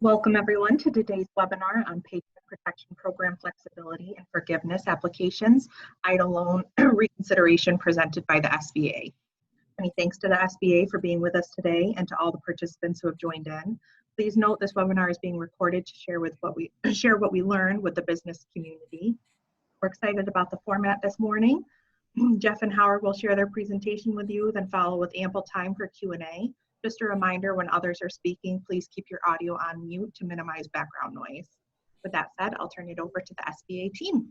Welcome everyone to today's webinar on Paycheck Protection Program Flexibility and Forgiveness Applications, EIDL Loan Reconsideration presented by the SBA. Many thanks to the SBA for being with us today and to all the participants who have joined in. Please note this webinar is being recorded to share what we learned with the business community. We're excited about the format this morning. Jeff and Howard will share their presentation with you, then follow with ample time for Q&A. Just a reminder, when others are speaking, please keep your audio on mute to minimize background noise. With that said, I'll turn it over to the SBA team.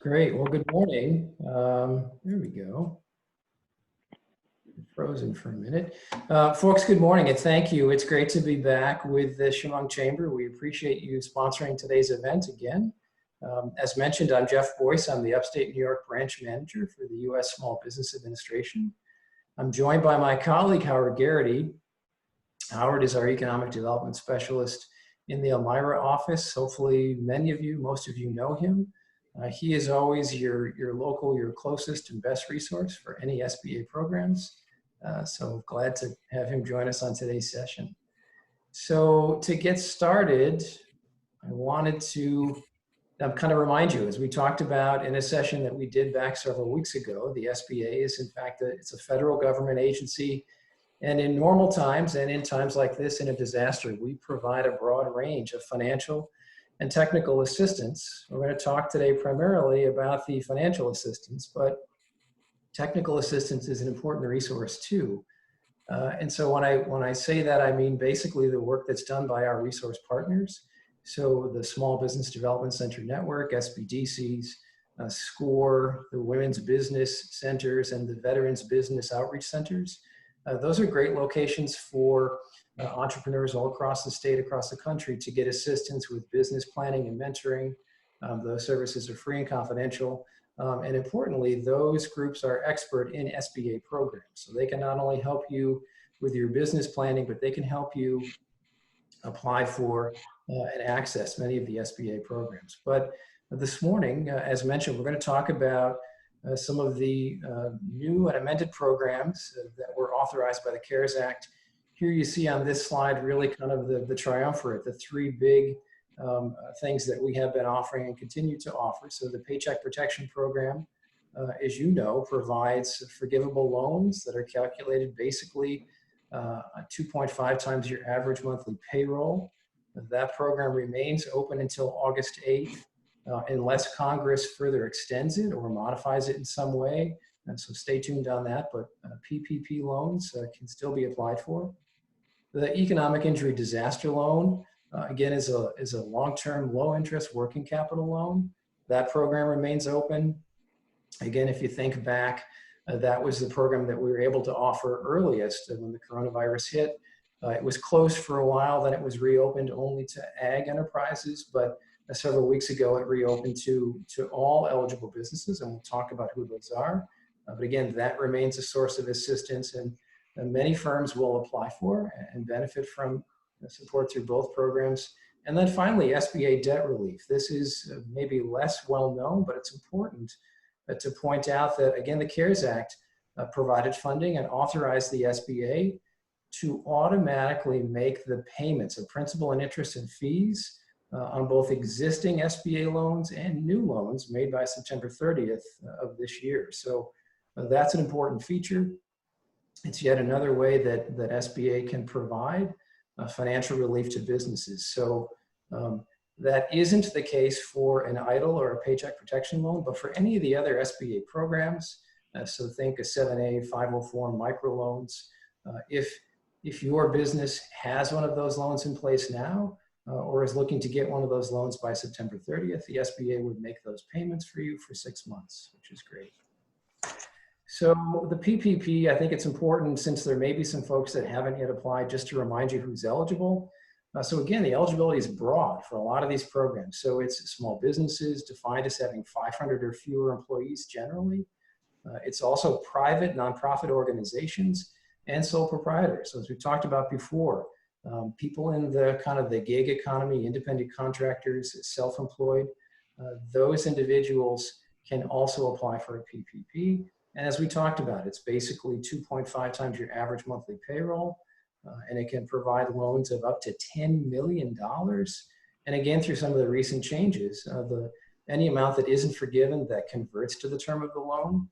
Great. Well, good morning. There we go. Frozen for a minute. Folks, good morning and thank you. It's great to be back with the Chemung Chamber. We appreciate you sponsoring today's event again. As mentioned, I'm Jeff Boyce. I'm the Upstate New York Branch Manager for the U.S. Small Business Administration. I'm joined by my colleague, Howard Garrity. Howard is our Economic Development Specialist in the Elmira office. Hopefully, many of you, most of you know him. He is always your local, your closest and best resource for any SBA programs. So glad to have him join us on today's session. So to get started, I wanted to kind of remind you, as we talked about in a session that we did back several weeks ago, the SBA is in fact, it's a federal government agency. And in normal times and in times like this in a disaster, we provide a broad range of financial and technical assistance. We're going to talk today primarily about the financial assistance, but technical assistance is an important resource too. And so when I say that, I mean basically the work that's done by our resource partners. So the Small Business Development Center Network, SBDCs, SCORE, the Women's Business Centers, and the Veterans Business Outreach Centers. Those are great locations for entrepreneurs all across the state, across the country to get assistance with business planning and mentoring. Those services are free and confidential. And importantly, those groups are expert in SBA programs. So they can not only help you with your business planning, but they can help you apply for and access many of the SBA programs. But this morning, as mentioned, we're going to talk about some of the new and amended programs that were authorized by the CARES Act. Here you see on this slide really kind of the triumvirate, the three big things that we have been offering and continue to offer. So the Paycheck Protection Program, as you know, provides forgivable loans that are calculated basically 2.5 times your average monthly payroll. That program remains open until August 8th, unless Congress further extends it or modifies it in some way. And so stay tuned on that, but PPP loans can still be applied for. The Economic Injury Disaster Loan, again, is a long-term, low-interest working capital loan. That program remains open. Again, if you think back, that was the program that we were able to offer earliest when the coronavirus hit. It was closed for a while, then it was reopened only to ag enterprises, but several weeks ago it reopened to all eligible businesses, and we'll talk about who those are. But again, that remains a source of assistance, and many firms will apply for and benefit from support through both programs. And then finally, SBA debt relief. This is maybe less well known, but it's important to point out that, again, the CARES Act provided funding and authorized the SBA to automatically make the payments of principal and interest and fees on both existing SBA loans and new loans made by September 30th of this year. So that's an important feature. It's yet another way that SBA can provide financial relief to businesses. So that isn't the case for an EIDL or a Paycheck Protection Loan, but for any of the other SBA programs, so think a 7A, 504 microloans. If your business has one of those loans in place now, or is looking to get one of those loans by September 30th, the SBA would make those payments for you for 6 months, which is great. So the PPP, I think it's important, since there may be some folks that haven't yet applied, just to remind you who's eligible. So again, the eligibility is broad for a lot of these programs. So it's small businesses defined as having 500 or fewer employees generally. It's also private nonprofit organizations and sole proprietors. So as we talked about before, people in the kind of the gig economy, independent contractors, self-employed, those individuals can also apply for a PPP. And as we talked about, it's basically 2.5 times your average monthly payroll. and it can provide loans of up to $10 million. And again, through some of the recent changes, any amount that isn't forgiven that converts to the term of the loan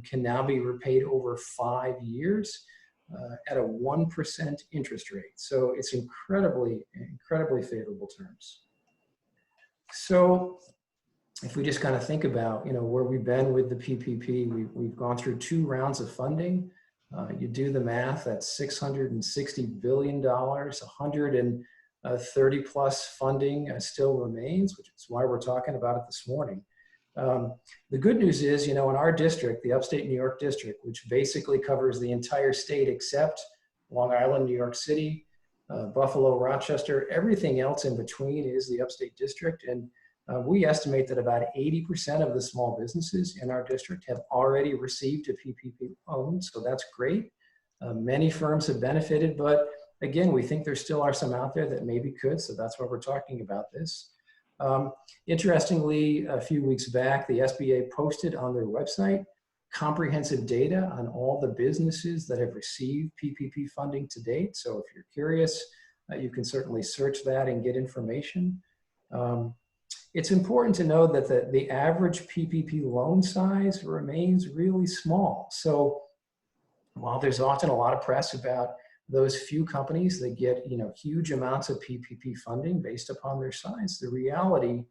can now be repaid over 5 years at a 1% interest rate. So it's incredibly favorable terms. So if we just kind of think about, where we've been with the PPP, we've gone through 2 rounds of funding. You do the math, that's $660 billion, 130 plus funding still remains, which is why we're talking about it this morning. The good news is, in our district, the upstate New York district, which basically covers the entire state except Long Island, New York City, Buffalo, Rochester, everything else in between is the upstate district. And we estimate that about 80% of the small businesses in our district have already received a PPP loan, so that's great. Many firms have benefited, but again, we think there still are some out there that maybe could, so that's why we're talking about this. Interestingly, a few weeks back, the SBA posted on their website comprehensive data on all the businesses that have received PPP funding to date. So if you're curious, you can certainly search that and get information. It's important to know that the average PPP loan size remains really small. So while there's often a lot of press about those few companies that get huge amounts of PPP funding based upon their size, the reality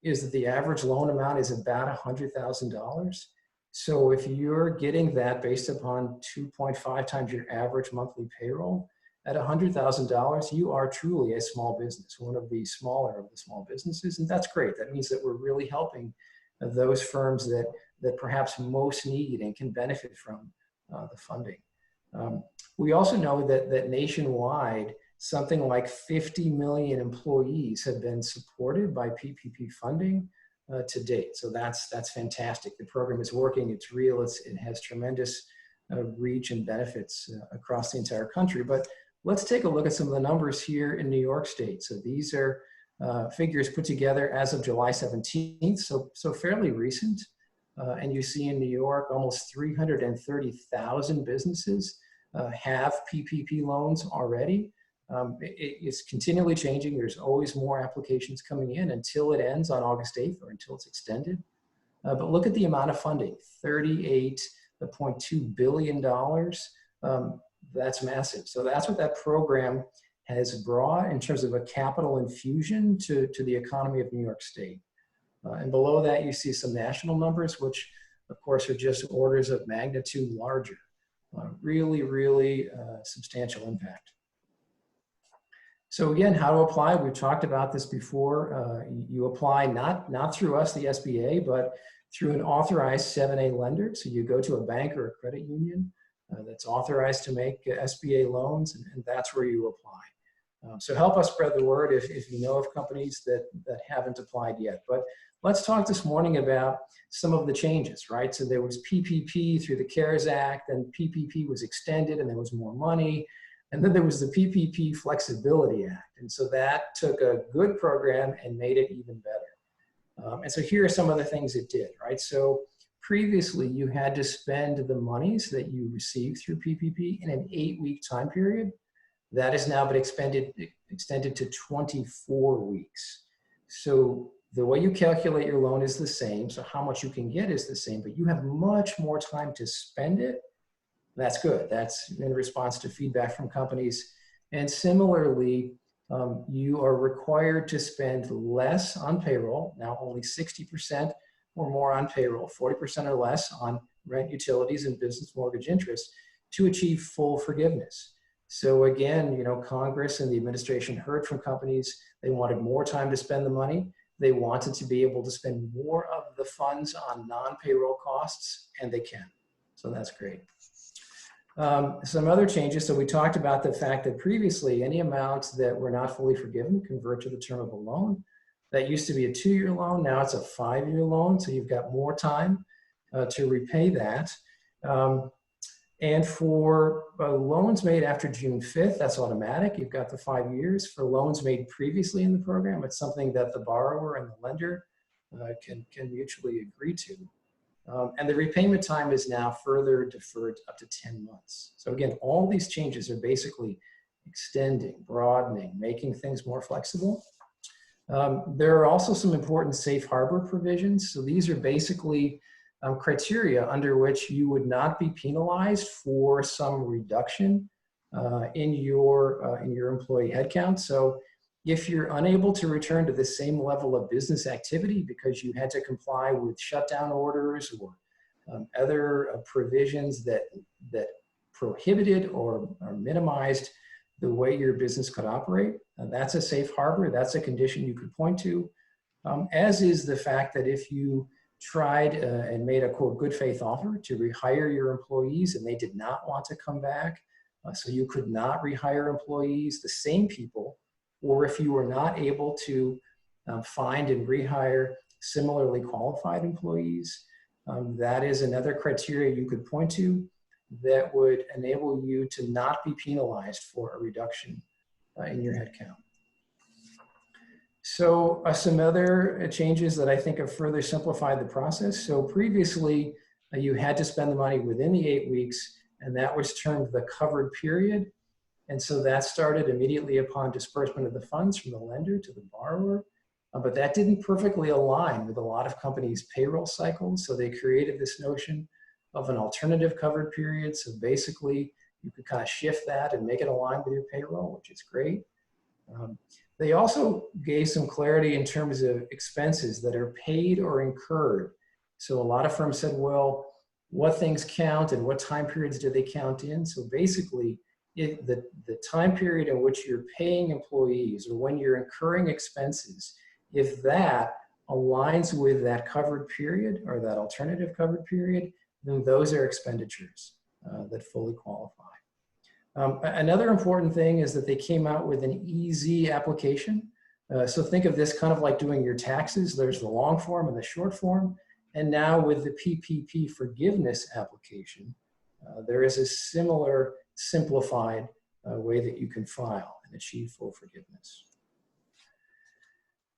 is that the average loan amount is about $100,000. So if you're getting that based upon 2.5 times your average monthly payroll, at $100,000, you are truly a small business, one of the smaller of the small businesses, and that's great. That means that we're really helping those firms that perhaps most need and can benefit from the funding. We also know that nationwide, something like 50 million employees have been supported by PPP funding to date. So that's fantastic. The program is working, it's real, it has tremendous reach and benefits across the entire country. But let's take a look at some of the numbers here in New York State. So these are figures put together as of July 17th, so fairly recent. And you see in New York, almost 330,000 businesses have PPP loans already. It's continually changing. There's always more applications coming in until it ends on August 8th or until it's extended. But look at the amount of funding, $38.2 billion. That's massive. So that's what that program has brought in terms of a capital infusion to the economy of New York State. And below that, you see some national numbers, which of course are just orders of magnitude larger. Really substantial impact. So again, how to apply? We've talked about this before. You apply not through us, the SBA, but through an authorized 7A lender. So you go to a bank or a credit union that's authorized to make SBA loans, and that's where you apply. So help us spread the word if you know of companies that haven't applied yet. But let's talk this morning about some of the changes, right? So there was PPP through the CARES Act, and PPP was extended and there was more money. And then there was the PPP Flexibility Act. And so that took a good program and made it even better. And so here are some of the things it did, right? So previously you had to spend the monies that you received through PPP in an 8-week time period. That has now been extended to 24 weeks. So the way you calculate your loan is the same. So how much you can get is the same, but you have much more time to spend it. That's good. That's in response to feedback from companies. And similarly, you are required to spend less on payroll, now only 60% or more on payroll, 40% or less on rent, utilities, and business mortgage interest to achieve full forgiveness. So again, Congress and the administration heard from companies. They wanted more time to spend the money. They wanted to be able to spend more of the funds on non-payroll costs, and they can. So that's great. Some other changes. So we talked about the fact that previously any amounts that were not fully forgiven convert to the term of a loan. That used to be a 2-year loan. Now it's a 5-year loan. So you've got more time to repay that. And for loans made after June 5th, that's automatic. You've got the 5 years. For loans made previously in the program, it's something that the borrower and the lender can mutually agree to. And the repayment time is now further deferred up to 10 months. So again, all these changes are basically extending, broadening, making things more flexible. There are also some important safe harbor provisions. So these are basically criteria under which you would not be penalized for some reduction in your employee headcount. So if you're unable to return to the same level of business activity because you had to comply with shutdown orders or other provisions that prohibited or minimized the way your business could operate, that's a safe harbor. That's a condition you could point to, as is the fact that if you tried and made a, quote, good faith offer to rehire your employees and they did not want to come back, so you could not rehire employees, the same people, or if you were not able to find and rehire similarly qualified employees, that is another criteria you could point to that would enable you to not be penalized for a reduction in your headcount. So some other changes that I think have further simplified the process. So previously, you had to spend the money within the 8 weeks, and that was termed the covered period. And so that started immediately upon disbursement of the funds from the lender to the borrower. But that didn't perfectly align with a lot of companies' payroll cycles. So they created this notion of an alternative covered period. So basically, you could kind of shift that and make it align with your payroll, which is great. They also gave some clarity in terms of expenses that are paid or incurred. So a lot of firms said, well, what things count and what time periods do they count in? So basically, if the time period in which you're paying employees or when you're incurring expenses, if that aligns with that covered period or that alternative covered period, then those are expenditures that fully qualify. Another important thing is that they came out with an easy application. So think of this kind of like doing your taxes. There's the long form and the short form. And now with the PPP forgiveness application, there is a similar simplified way that you can file and achieve full forgiveness.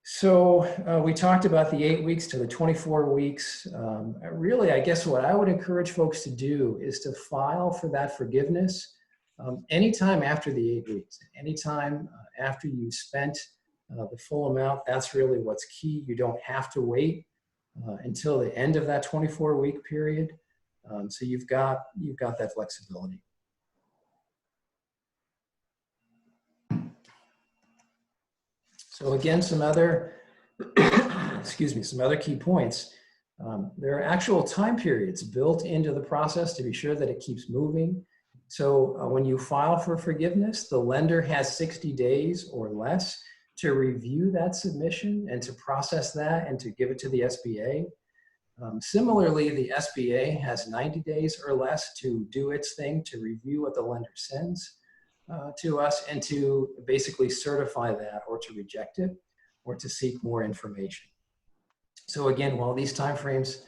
So we talked about the 8 weeks to the 24 weeks. Really, I guess what I would encourage folks to do is to file for that forgiveness anytime after the 8 weeks, anytime after you spent the full amount. That's really what's key. You don't have to wait until the end of that 24-week period. So you've got that flexibility. So again, some other, excuse me, some other key points. There are actual time periods built into the process to be sure that it keeps moving. So when you file for forgiveness, the lender has 60 days or less to review that submission and to process that and to give it to the SBA. Similarly, the SBA has 90 days or less to do its thing to review what the lender sends to us and to basically certify that or to reject it or to seek more information. So again, while these timeframes,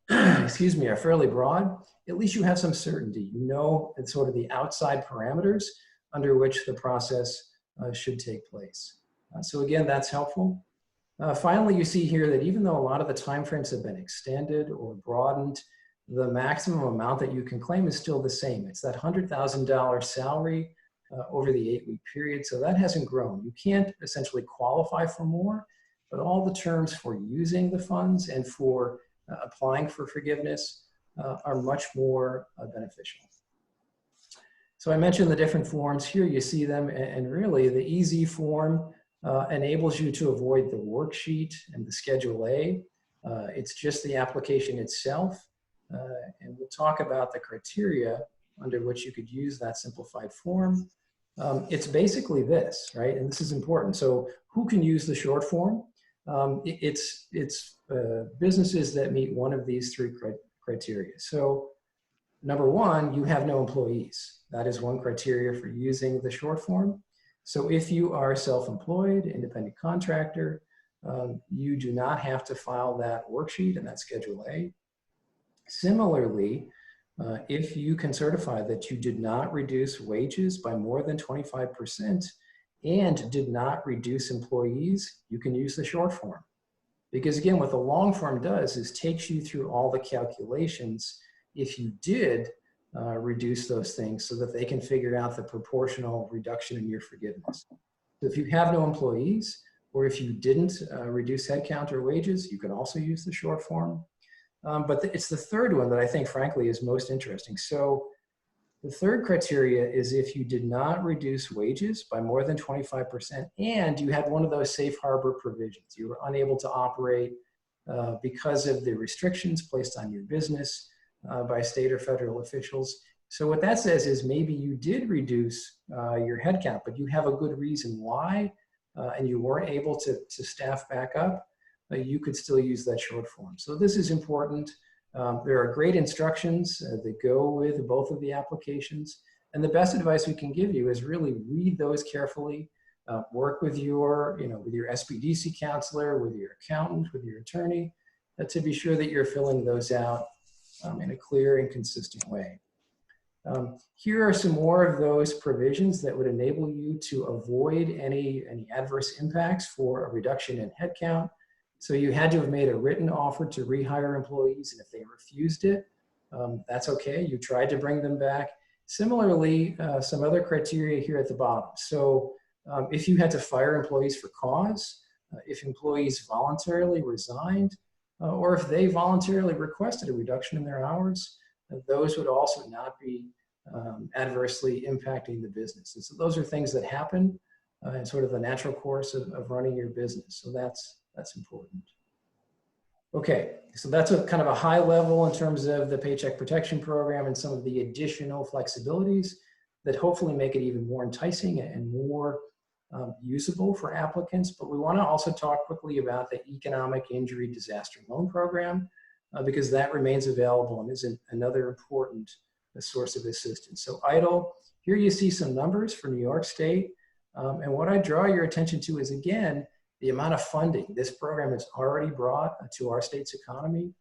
excuse me, are fairly broad, at least you have some certainty. You know it's sort of the outside parameters under which the process should take place. So again, that's helpful. Finally, you see here that even though a lot of the timeframes have been extended or broadened, the maximum amount that you can claim is still the same. It's that $100,000 salary over the 8-week period. So that hasn't grown. You can't essentially qualify for more, but all the terms for using the funds and for applying for forgiveness are much more beneficial. So I mentioned the different forms here. You see them, and really the easy form enables you to avoid the worksheet and the Schedule A. It's just the application itself. And we'll talk about the criteria under which you could use that simplified form. It's basically this, right? And this is important. So who can use the short form? It's businesses that meet one of these three criteria. So number one, you have no employees. That is one criteria for using the short form. So if you are self-employed, independent contractor, you do not have to file that worksheet and that Schedule A. Similarly, if you can certify that you did not reduce wages by more than 25% and did not reduce employees, you can use the short form. Because again, what the long form does is takes you through all the calculations. If you did reduce those things so that they can figure out the proportional reduction in your forgiveness. So if you have no employees, or if you didn't reduce headcount or wages, you can also use the short form. But it's the third one that I think, frankly, is most interesting. So the third criteria is if you did not reduce wages by more than 25% and you had one of those safe harbor provisions. You were unable to operate because of the restrictions placed on your business by state or federal officials. So what that says is maybe you did reduce your headcount, but you have a good reason why, and you weren't able to staff back up, you could still use that short form. So this is important. There are great instructions that go with both of the applications. And the best advice we can give you is really read those carefully, work with your, with your SBDC counselor, with your accountant, with your attorney, to be sure that you're filling those out in a clear and consistent way. Here are some more of those provisions that would enable you to avoid any adverse impacts for a reduction in headcount. So you had to have made a written offer to rehire employees, and if they refused it, that's okay. You tried to bring them back. Similarly, some other criteria here at the bottom. So if you had to fire employees for cause, if employees voluntarily resigned, or if they voluntarily requested a reduction in their hours, those would also not be adversely impacting the business. And so those are things that happen in sort of the natural course of running your business. So that's important. Okay, so that's a kind of a high level in terms of the Paycheck Protection Program and some of the additional flexibilities that hopefully make it even more enticing and more usable for applicants. But we want to also talk quickly about the Economic Injury Disaster Loan Program because that remains available and is another important source of assistance. So EIDL, here you see some numbers for New York State. And what I draw your attention to is, again, the amount of funding this program has already brought to our state's economy.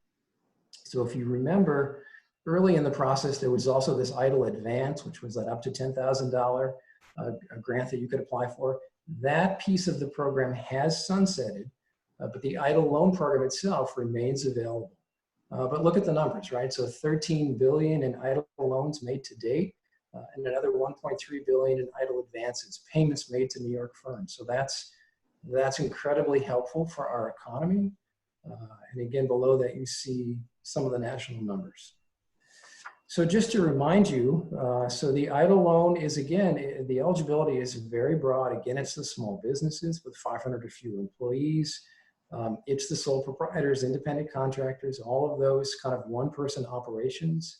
So if you remember, early in the process, there was also this EIDL Advance, which was that up to $10,000 grant that you could apply for. That piece of the program has sunsetted, but the EIDL loan program itself remains available. But look at the numbers, right? So $13 billion in EIDL loans made to date, and another $1.3 billion in EIDL advances, payments made to New York firms. So that's incredibly helpful for our economy. And again, below that, you see some of the national numbers. So just to remind you, so the EIDL loan is, again, the eligibility is very broad. Again, it's the small businesses with 500 or fewer employees. It's the sole proprietors, independent contractors, all of those kind of one-person operations.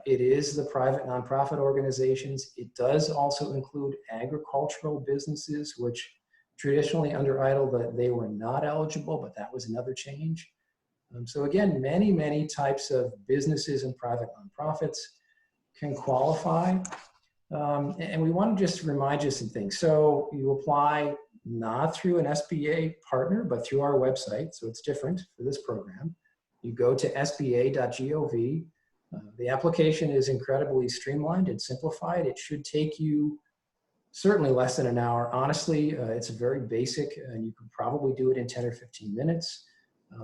It is the private nonprofit organizations. It does also include agricultural businesses, which traditionally under EIDL, they were not eligible, but that was another change. So again, many, many types of businesses and private nonprofits can qualify. And we want to just remind you some things. So you apply not through an SBA partner, but through our website. So it's different for this program. You go to sba.gov. The application is incredibly streamlined and simplified. It should take you certainly less than an hour. Honestly, it's very basic and you can probably do it in 10 or 15 minutes.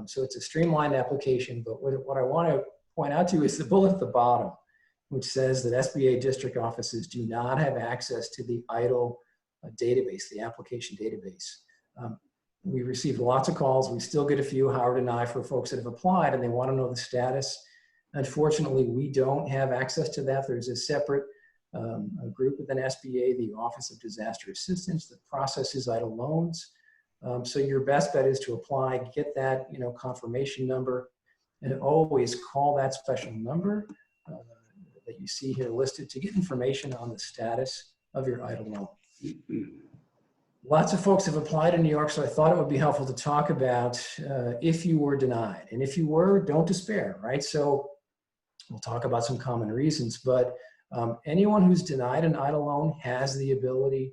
So it's a streamlined application, but what I want to point out to you is the bullet at the bottom, which says that SBA district offices do not have access to the EIDL database, the application database. We received lots of calls. We still get a few, Howard and I, for folks that have applied and they want to know the status. Unfortunately, we don't have access to that. There's a separate group within SBA, the Office of Disaster Assistance, that processes EIDL loans. So your best bet is to apply, get that confirmation number, and always call that special number that you see here listed to get information on the status of your EIDL loan. Lots of folks have applied in New York, so I thought it would be helpful to talk about if you were denied. And if you were, don't despair, right? So we'll talk about some common reasons, but anyone who's denied an EIDL loan has the ability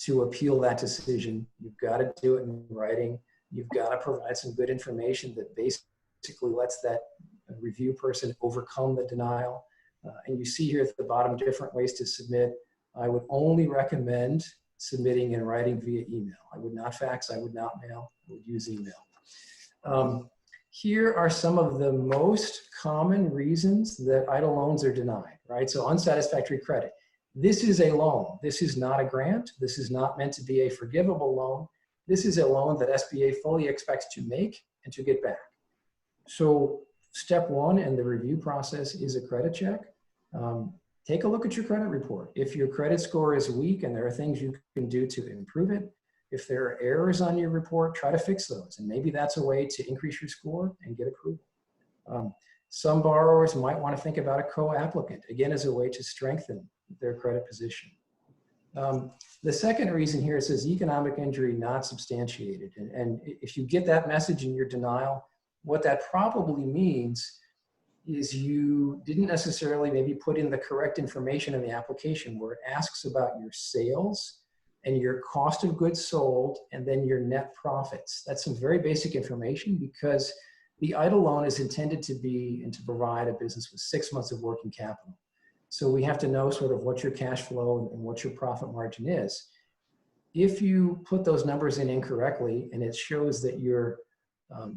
to appeal that decision. You've got to do it in writing. You've got to provide some good information that basically lets that review person overcome the denial. And you see here at the bottom different ways to submit. I would only recommend submitting in writing via email. I would not fax, I would not mail, I would use email. Here are some of the most common reasons that EIDL loans are denied, right? So unsatisfactory credit. This is a loan. This is not a grant. This is not meant to be a forgivable loan. This is a loan that SBA fully expects to make and to get back. So step one in the review process is a credit check. Take a look at your credit report. If your credit score is weak and there are things you can do to improve it, if there are errors on your report, try to fix those. And maybe that's a way to increase your score and get approval. Some borrowers might want to think about a co-applicant, again, as a way to strengthen their credit position. The second reason here, it says economic injury not substantiated. And if you get that message in your denial, what that probably means is you didn't necessarily maybe put in the correct information in the application, where it asks about your sales and your cost of goods sold and then your net profits. That's some very basic information, because the EIDL loan is intended to be and to provide a business with 6 months of working capital. So we have to know sort of what your cash flow and what your profit margin is. If you put those numbers in incorrectly and it shows that you're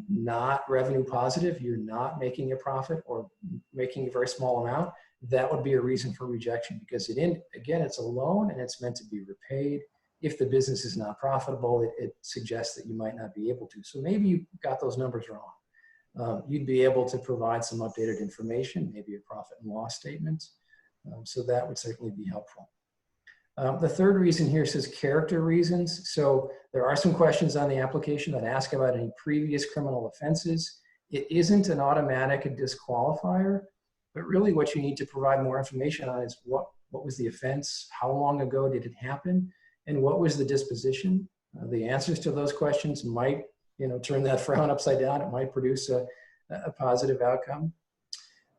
not revenue positive, you're not making a profit or making a very small amount, that would be a reason for rejection, because again, it's a loan and it's meant to be repaid. If the business is not profitable, it suggests that you might not be able to. So maybe you got those numbers wrong. You'd be able to provide some updated information, maybe a profit and loss statement. So that would certainly be helpful. The third reason here says character reasons. So there are some questions on the application that ask about any previous criminal offenses. It isn't an automatic disqualifier, but really what you need to provide more information on is what was the offense, how long ago did it happen, and what was the disposition. The answers to those questions might, turn that frown upside down. It might produce a positive outcome.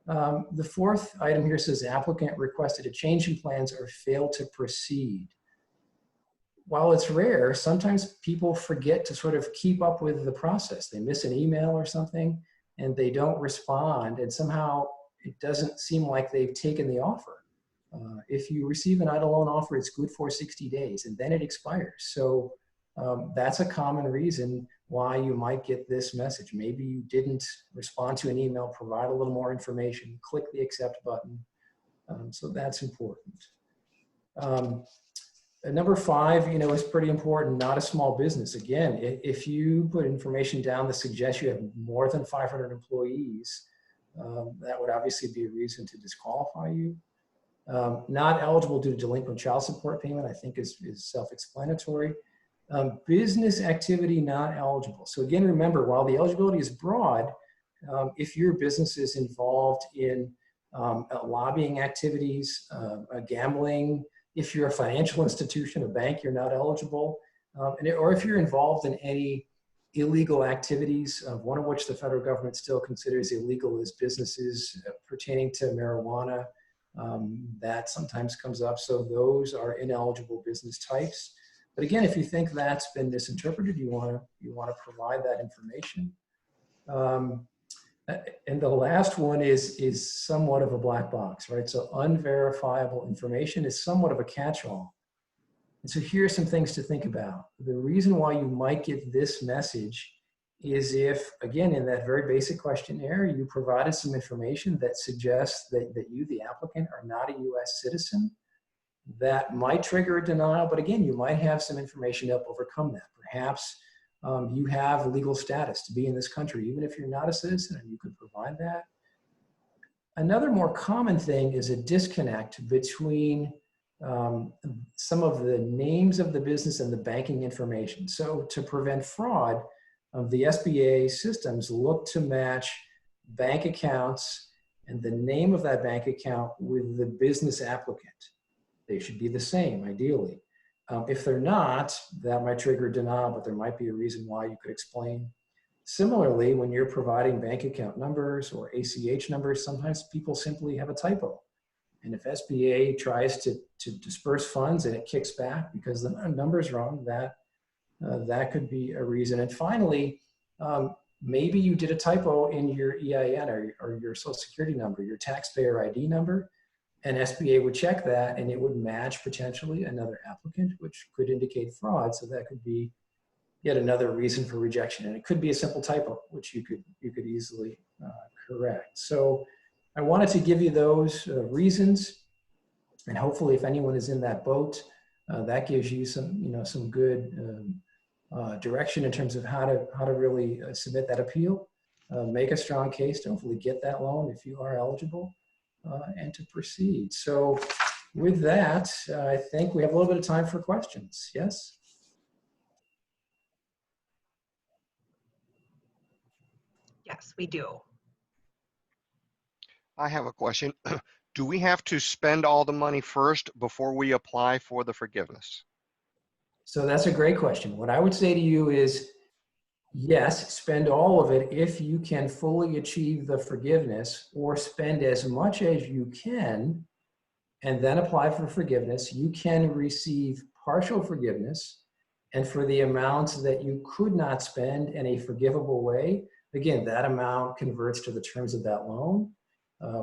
The fourth item here says applicant requested a change in plans or failed to proceed. While it's rare, sometimes people forget to sort of keep up with the process. They miss an email or something and they don't respond, and somehow it doesn't seem like they've taken the offer. If you receive an EIDL loan offer, it's good for 60 days and then it expires. So that's a common reason why you might get this message. Maybe you didn't respond to an email, provide a little more information, click the accept button. So that's important. Number 5, is pretty important, not a small business. Again, if you put information down that suggests you have more than 500 employees, that would obviously be a reason to disqualify you. Not eligible due to delinquent child support payment, I think is self-explanatory. Business activity not eligible. So again, remember, while the eligibility is broad, if your business is involved in lobbying activities, gambling, if you're a financial institution, a bank, you're not eligible. Or if you're involved in any illegal activities, one of which the federal government still considers illegal is businesses pertaining to marijuana. That sometimes comes up. So those are ineligible business types. But again, if you think that's been misinterpreted, you want to provide that information. And the last one is somewhat of a black box, right? So unverifiable information is somewhat of a catch-all. And so here are some things to think about. The reason why you might get this message is if, again, in that very basic questionnaire, you provided some information that suggests that you, the applicant, are not a US citizen. That might trigger a denial, but again, you might have some information to help overcome that. Perhaps you have legal status to be in this country, even if you're not a citizen, and you could provide that. Another more common thing is a disconnect between some of the names of the business and the banking information. So to prevent fraud, the SBA systems look to match bank accounts and the name of that bank account with the business applicant. They should be the same, ideally. If they're not, that might trigger denial, but there might be a reason why you could explain. Similarly, when you're providing bank account numbers or ACH numbers, sometimes people simply have a typo. And if SBA tries to disperse funds and it kicks back because the number's wrong, that could be a reason. And finally, maybe you did a typo in your EIN or your Social Security number, your taxpayer ID number, and SBA would check that and it would match potentially another applicant, which could indicate fraud. So that could be yet another reason for rejection. And it could be a simple typo, which you could easily correct. So I wanted to give you those reasons, and hopefully if anyone is in that boat, that gives you some good direction in terms of how to really submit that appeal, make a strong case to hopefully get that loan if you are eligible, and to proceed. So with that, I think we have a little bit of time for questions. Yes? Yes, we do. I have a question. Do we have to spend all the money first before we apply for the forgiveness? So that's a great question. What I would say to you is, yes, spend all of it if you can fully achieve the forgiveness, or spend as much as you can and then apply for forgiveness. You can receive partial forgiveness, and for the amounts that you could not spend in a forgivable way, again, that amount converts to the terms of that loan,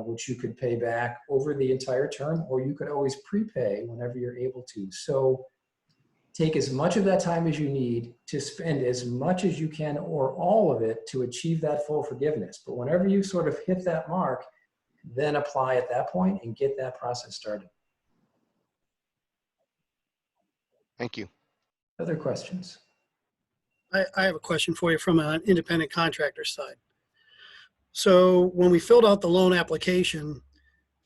which you could pay back over the entire term, or you could always prepay whenever you're able to. So take as much of that time as you need to spend as much as you can, or all of it, to achieve that full forgiveness. But whenever you sort of hit that mark, then apply at that point and get that process started. Thank you. Other questions? I have a question for you from an independent contractor side. So when we filled out the loan application,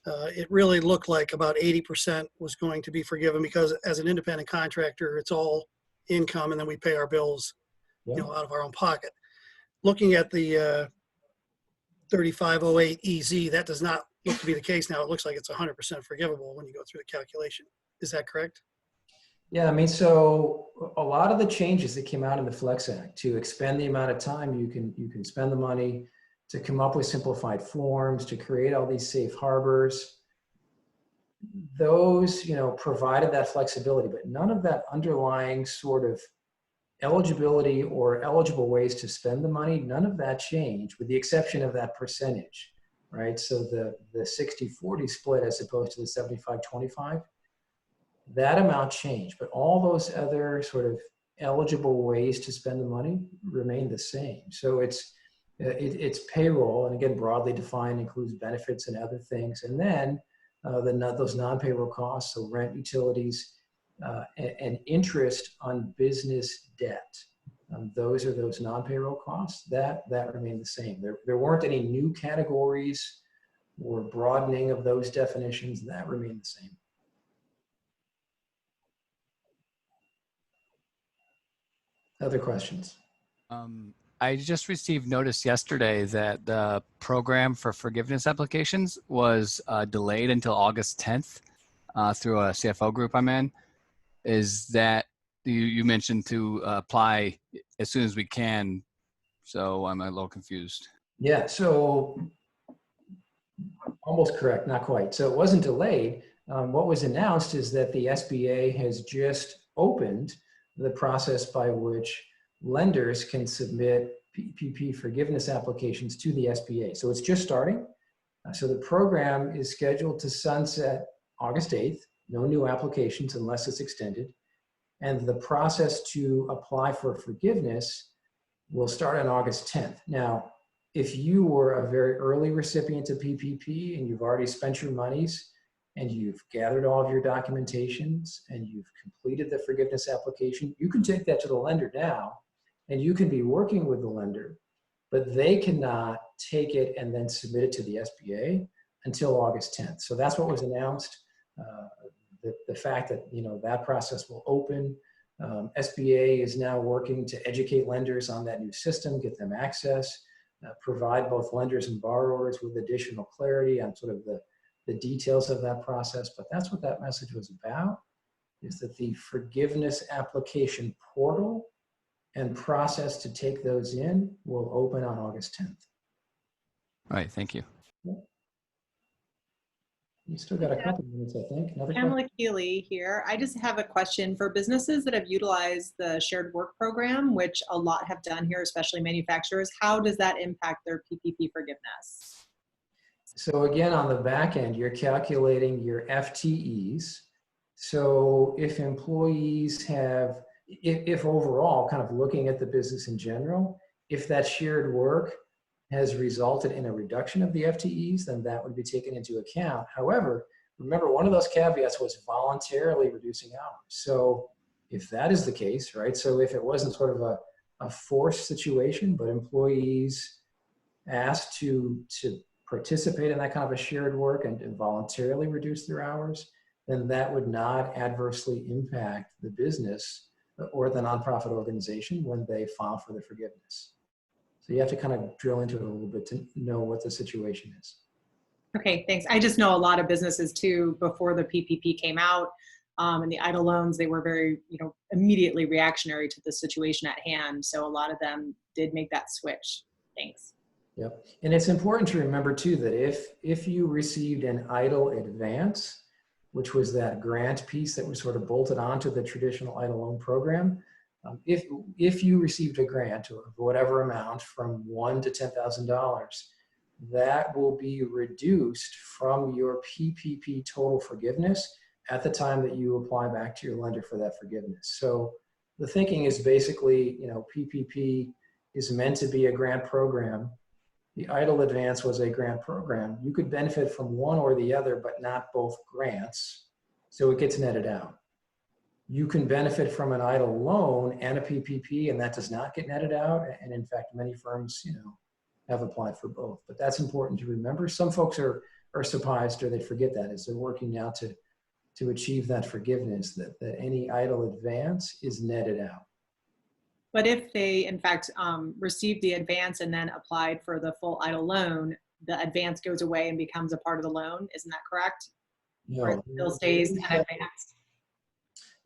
it really looked like about 80% was going to be forgiven, because as an independent contractor, it's all income, and then we pay our bills, out of our own pocket. Looking at the 3508 EZ, that does not look to be the case now. It looks like it's 100% forgivable when you go through the calculation. Is that correct? Yeah, I mean, so a lot of the changes that came out in the Flex Act to expend the amount of time you can spend the money, to come up with simplified forms, to create all these safe harbors, those, provided that flexibility, but none of that underlying sort of eligibility or eligible ways to spend the money, none of that changed, with the exception of that percentage, right? So the 60-40 split as opposed to the 75-25, that amount changed, but all those other sort of eligible ways to spend the money remain the same. So it's payroll, and again, broadly defined, includes benefits and other things. And then those non-payroll costs, so rent, utilities, and interest on business debt. Those are those non-payroll costs that remain the same. There weren't any new categories or broadening of those definitions. That remained the same. Other questions? I just received notice yesterday that the program for forgiveness applications was delayed until August 10th through a CFO group I'm in. Is that, you mentioned to apply as soon as we can, so I'm a little confused. Yeah, so almost correct, not quite. So it wasn't delayed. What was announced is that the SBA has just opened the process by which lenders can submit PPP forgiveness applications to the SBA. So it's just starting. So the program is scheduled to sunset August 8th, no new applications unless it's extended. And the process to apply for forgiveness will start on August 10th. Now, if you were a very early recipient of PPP and you've already spent your monies and you've gathered all of your documentations and you've completed the forgiveness application, you can take that to the lender now, and you can be working with the lender, but they cannot take it and then submit it to the SBA until August 10th. So that's what was announced. The fact that that process will open. SBA is now working to educate lenders on that new system, get them access, provide both lenders and borrowers with additional clarity on sort of the details of that process. But that's what that message was about, is that the forgiveness application portal and process to take those in will open on August 10th. All right, thank you. You still got a couple minutes, I think. Another Pamela Keeley here. I just have a question for businesses that have utilized the shared work program, which a lot have done here, especially manufacturers. How does that impact their PPP forgiveness? So again, on the back end, you're calculating your FTEs. So if employees have if overall, kind of looking at the business in general, if that shared work has resulted in a reduction of the FTEs, then that would be taken into account. However, remember, one of those caveats was voluntarily reducing hours. So if that is the case, right, so if it wasn't sort of a forced situation, but employees asked to participate in that kind of a shared work and voluntarily reduce their hours, then that would not adversely impact the business or the nonprofit organization when they file for the forgiveness. So you have to kind of drill into it a little bit to know what the situation is. Okay, thanks. I just know a lot of businesses too, before the PPP came out and the EIDL loans, they were very, immediately reactionary to the situation at hand. So a lot of them did make that switch. Thanks. Yep. And it's important to remember too that if you received an EIDL advance, which was that grant piece that was sort of bolted onto the traditional EIDL loan program, if you received a grant of whatever amount from $1,000 to $10,000, that will be reduced from your PPP total forgiveness at the time that you apply back to your lender for that forgiveness. So the thinking is basically, PPP is meant to be a grant program. The EIDL advance was a grant program. You could benefit from one or the other, but not both grants. So it gets netted out. You can benefit from an EIDL loan and a PPP, and that does not get netted out. And in fact, many firms, have applied for both. But that's important to remember. Some folks are surprised or they forget that as they're working now to achieve that forgiveness, that any EIDL advance is netted out. But if they, in fact, received the advance and then applied for the full EIDL loan, the advance goes away and becomes a part of the loan. Isn't that correct? No, or it still stays an advance?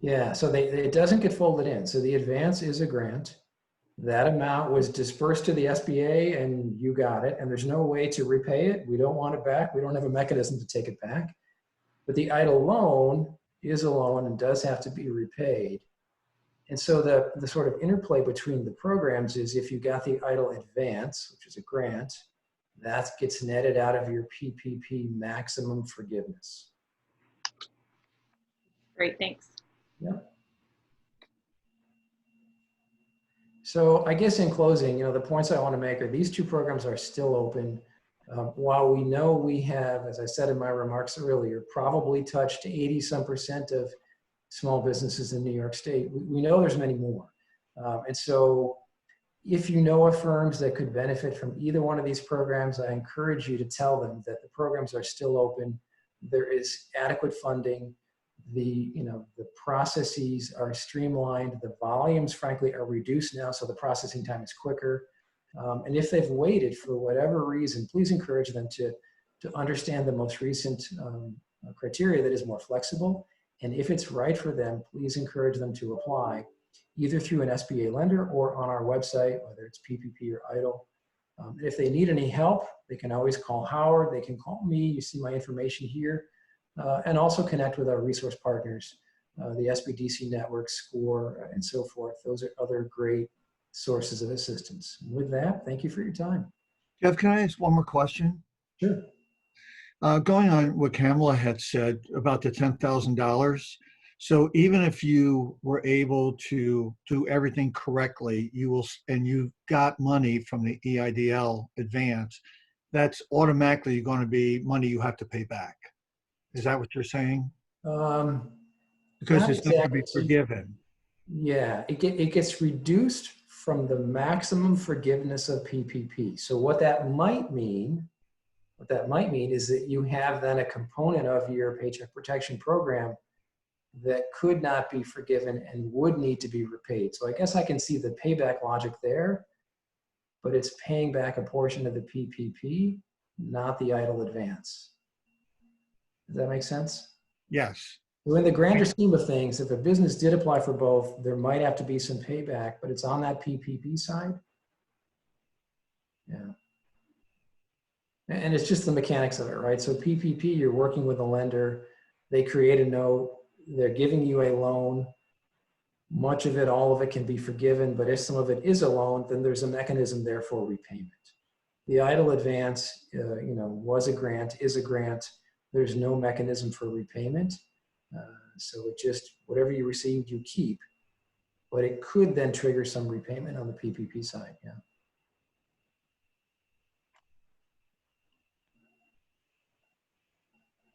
Yeah, so it doesn't get folded in. So the advance is a grant. That amount was dispersed to the SBA and you got it. And there's no way to repay it. We don't want it back. We don't have a mechanism to take it back. But the EIDL loan is a loan and does have to be repaid. And so the sort of interplay between the programs is if you got the EIDL advance, which is a grant, that gets netted out of your PPP maximum forgiveness. Great, thanks. Yeah. So I guess in closing, the points I want to make are these two programs are still open. While we know we have, as I said in my remarks earlier, probably touched 80% of small businesses in New York State, we know there's many more. And so if you know of firms that could benefit from either one of these programs, I encourage you to tell them that the programs are still open. There is adequate funding. The processes are streamlined. The volumes, frankly, are reduced now, so the processing time is quicker. And if they've waited for whatever reason, please encourage them to understand the most recent criteria that is more flexible. And if it's right for them, please encourage them to apply either through an SBA lender or on our website, whether it's PPP or EIDL. If they need any help, they can always call Howard. They can call me. You see my information here. And also connect with our resource partners, the SBDC network, SCORE, and so forth. Those are other great sources of assistance. With that, thank you for your time. Jeff, can I ask one more question? Sure. Going on what Kamala had said about the $10,000. So even if you were able to do everything correctly, you got money from the EIDL advance, that's automatically going to be money you have to pay back. Is that what you're saying? Because it's not going to be forgiven. Yeah, it gets reduced from the maximum forgiveness of PPP. So what that might mean is that you have then a component of your Paycheck Protection Program that could not be forgiven and would need to be repaid. So I guess I can see the payback logic there, but it's paying back a portion of the PPP, not the EIDL advance. Does that make sense? Yes. So in the grander scheme of things, if a business did apply for both, there might have to be some payback, but it's on that PPP side. Yeah. And it's just the mechanics of it, right? So PPP, you're working with a lender, they create a note, they're giving you a loan. Much of it, all of it can be forgiven, but if some of it is a loan, then there's a mechanism there for repayment. The EIDL advance, was a grant, is a grant. There's no mechanism for repayment. So it just, whatever you received, you keep. but it could then trigger some repayment on the PPP side, yeah.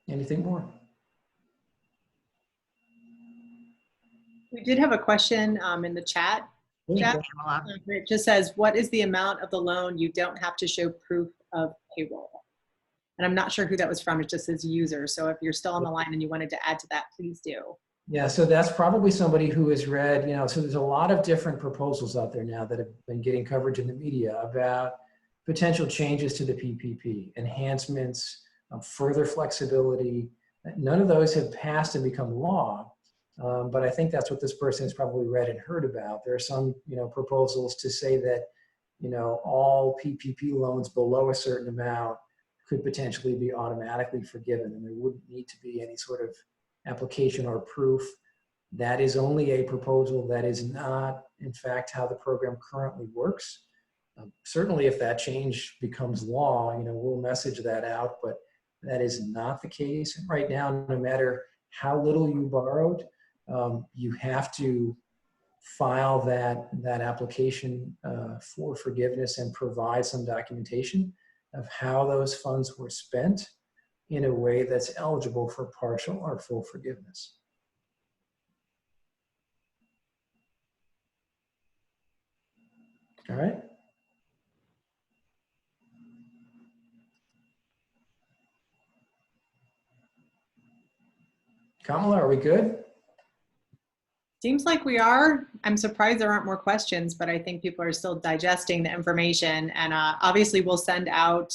Anything more? We did have a question in the chat. Jeff, it just says, what is the amount of the loan you don't have to show proof of payroll? And I'm not sure who that was from. It just says user. So if you're still on the line and you wanted to add to that, please do. Yeah, so that's probably somebody who has read, so there's a lot of different proposals out there now that have been getting coverage in the media about potential changes to the PPP, enhancements, further flexibility. None of those have passed and become law, but I think that's what this person has probably read and heard about. There are some, proposals to say that, all PPP loans below a certain amount could potentially be automatically forgiven, and there wouldn't need to be any sort of application or proof. That is only a proposal. That is not, in fact, how the program currently works. Certainly, if that change becomes law, we'll message that out, but that is not the case. And right now, no matter how little you borrowed, you have to file that application for forgiveness and provide some documentation of how those funds were spent in a way that's eligible for partial or full forgiveness. All right. Kamala, are we good? Seems like we are. I'm surprised there aren't more questions, but I think people are still digesting the information. And obviously we'll send out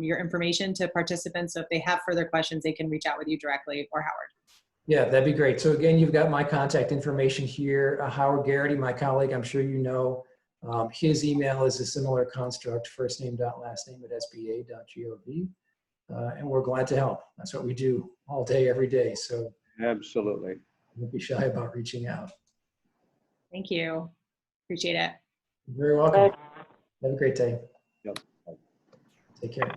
your information to participants. So if they have further questions, they can reach out with you directly or Howard. Yeah, that'd be great. So again, you've got my contact information here. Howard Garrity, my colleague, I'm sure you know, his email is a similar construct, first name dot last name at sba.gov. And we're glad to help. That's what we do all day, every day. So absolutely. Don't be shy about reaching out. Thank you. Appreciate it. You're very welcome. Have a great day. Yep. Take care.